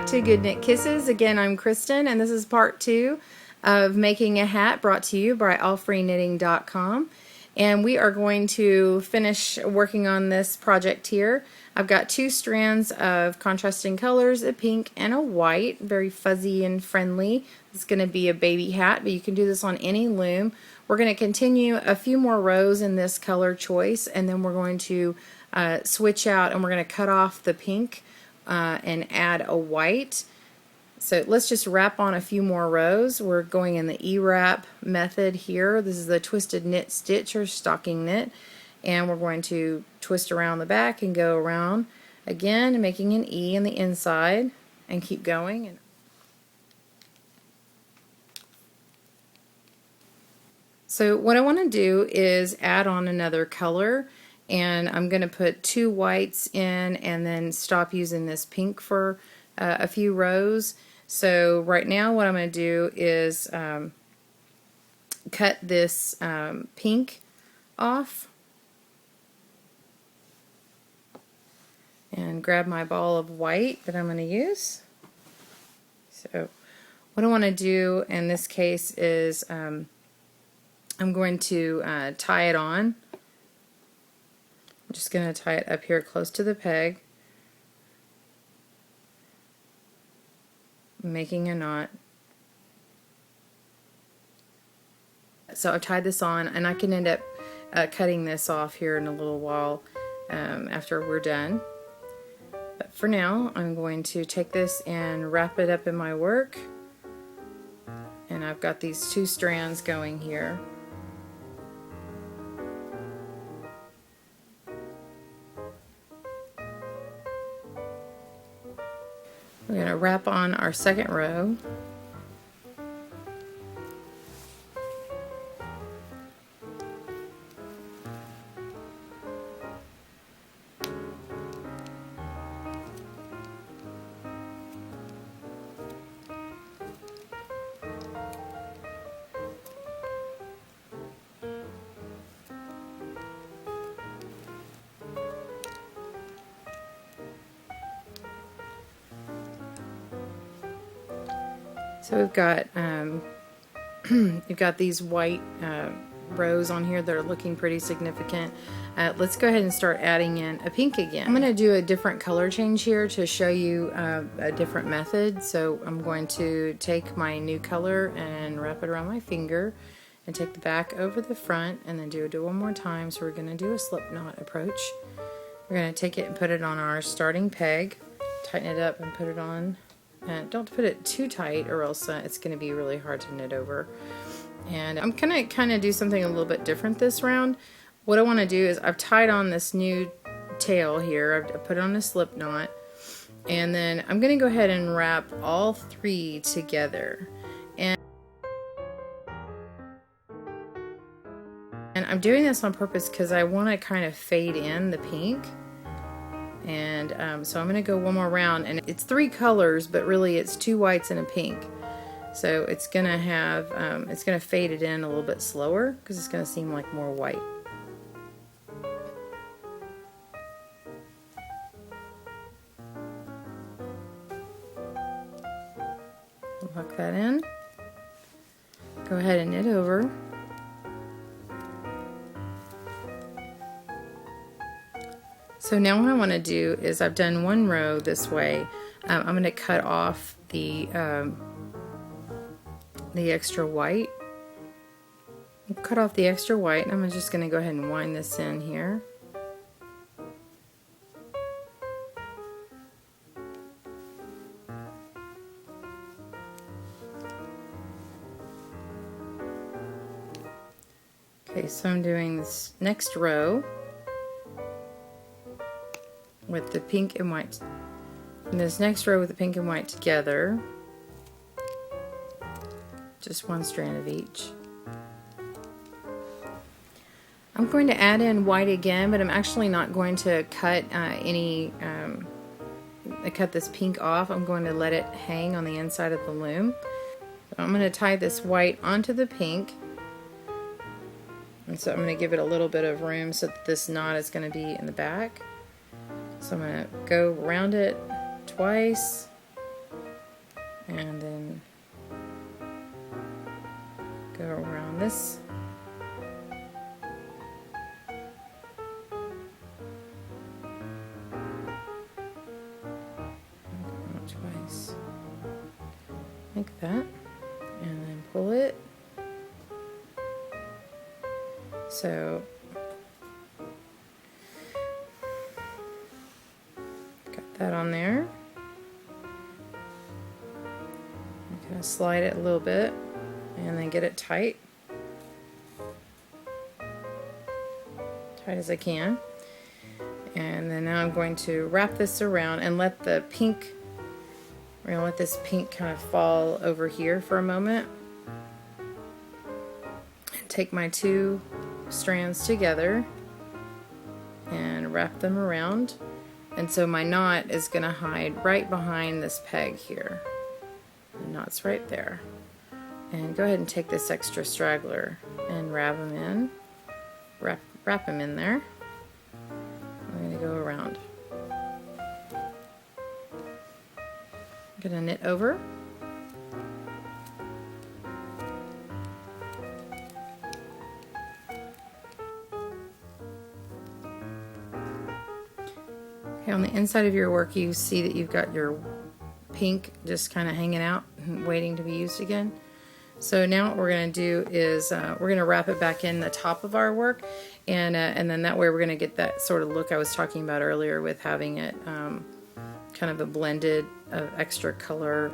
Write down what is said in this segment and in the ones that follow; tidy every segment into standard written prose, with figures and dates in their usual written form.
to Good Knit Kisses. Again, I'm Kristen, and this is part 2 of making a hat brought to you by allfreeknitting.com. And we are going to finish working on this project here. I've got 2 strands of contrasting colors, a pink and a white, very fuzzy and friendly. It's going to be a baby hat, but you can do this on any loom. We're going to continue a few more rows in this color choice, and then we're going to switch out and we're going to cut off the pink and add a white. So let's just wrap on a few more rows. We're going in the E-wrap method here. This is the twisted knit stitch or stocking knit, and we're going to twist around the back and go around again, making an E on the inside, and keep going. So what I want to do is add on another color, and I'm going to put 2 whites in and then stop using this pink for a few rows. So right now what I'm going to do is cut this pink off and grab my ball of white that I'm going to use. So what I want to do in this case is I'm going to tie it on. I'm just going to tie it up here close to the peg, making a knot. So I've tied this on, and I can end up cutting this off here in a little while after we're done. But for now, I'm going to take this and wrap it up in my work, and I've got these 2 strands going here. We're going to wrap on our second row. So we've got you've got these white rows on here that are looking pretty significant. Let's go ahead and start adding in a pink again. I'm going to do a different color change here to show you a different method. So I'm going to take my new color and wrap it around my finger and take the back over the front and then do it one more time. So we're going to do a slip knot approach. We're going to take it and put it on our starting peg, tighten it up and put it on. Don't put it too tight or else it's going to be really hard to knit over. And I'm going to kind of do something a little bit different this round. What I want to do is I've tied on this new tail here. I've put on a slip knot, and then I'm going to go ahead and wrap all 3 together. And I'm doing this on purpose because I want to kind of fade in the pink. And so I'm going to go one more round, and it's 3 colors, but really it's 2 whites and a pink. So it's going to have, it's going to fade it in a little bit slower because it's going to seem like more white. Lock that in. Go ahead and knit over. So now what I want to do is I've done 1 row this way. I'm going to cut off the extra white. Cut off the extra white, and I'm just going to go ahead and wind this in here. Okay, so I'm doing this next row with the pink and white, and this next row with the pink and white together, just 1 strand of each. I'm going to add in white again, but I'm actually not going to cut cut this pink off. I'm going to let it hang on the inside of the loom. So I'm going to tie this white onto the pink, and so I'm going to give it a little bit of room so that this knot is going to be in the back. So I'm going to go around it twice, and then go around this. Twice, like that, and then pull it. So got that on there. I'm gonna slide it a little bit and then get it tight as I can. And then now I'm going to wrap this around and let the pink, we're gonna let this pink kind of fall over here for a moment. And take my two strands together and wrap them around. And so my knot is gonna hide right behind this peg here. The knot's right there. And go ahead and take this extra straggler and wrap them in. Wrap them in there. I'm going to go around. I'm going to knit over. Okay, on the inside of your work you see that you've got your pink just kind of hanging out and waiting to be used again. So now what we're going to do is we're going to wrap it back in the top of our work, and then that way we're going to get that sort of look I was talking about earlier with having it kind of a blended of extra color,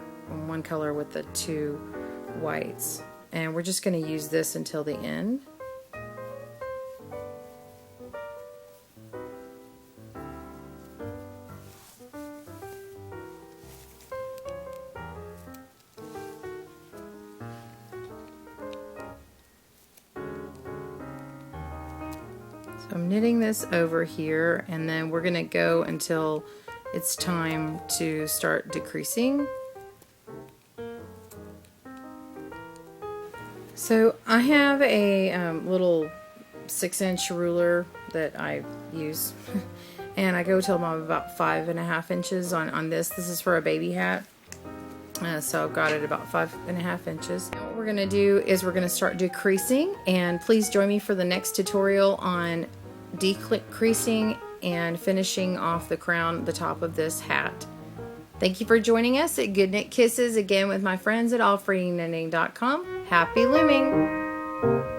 one color with the two whites. And we're just going to use this until the end. So I'm knitting this over here, and then we're going to go until it's time to start decreasing. So I have a little 6-inch ruler that I use and I go till I'm about 5.5 inches on this. This is for a baby hat. So I've got it about 5.5 inches. Now what we're going to do is we're going to start decreasing, and please join me for the next tutorial on decreasing and finishing off the crown, the top of this hat. Thank you for joining us at Good Knit Kisses again with my friends at allfreeknitting.com. Happy looming!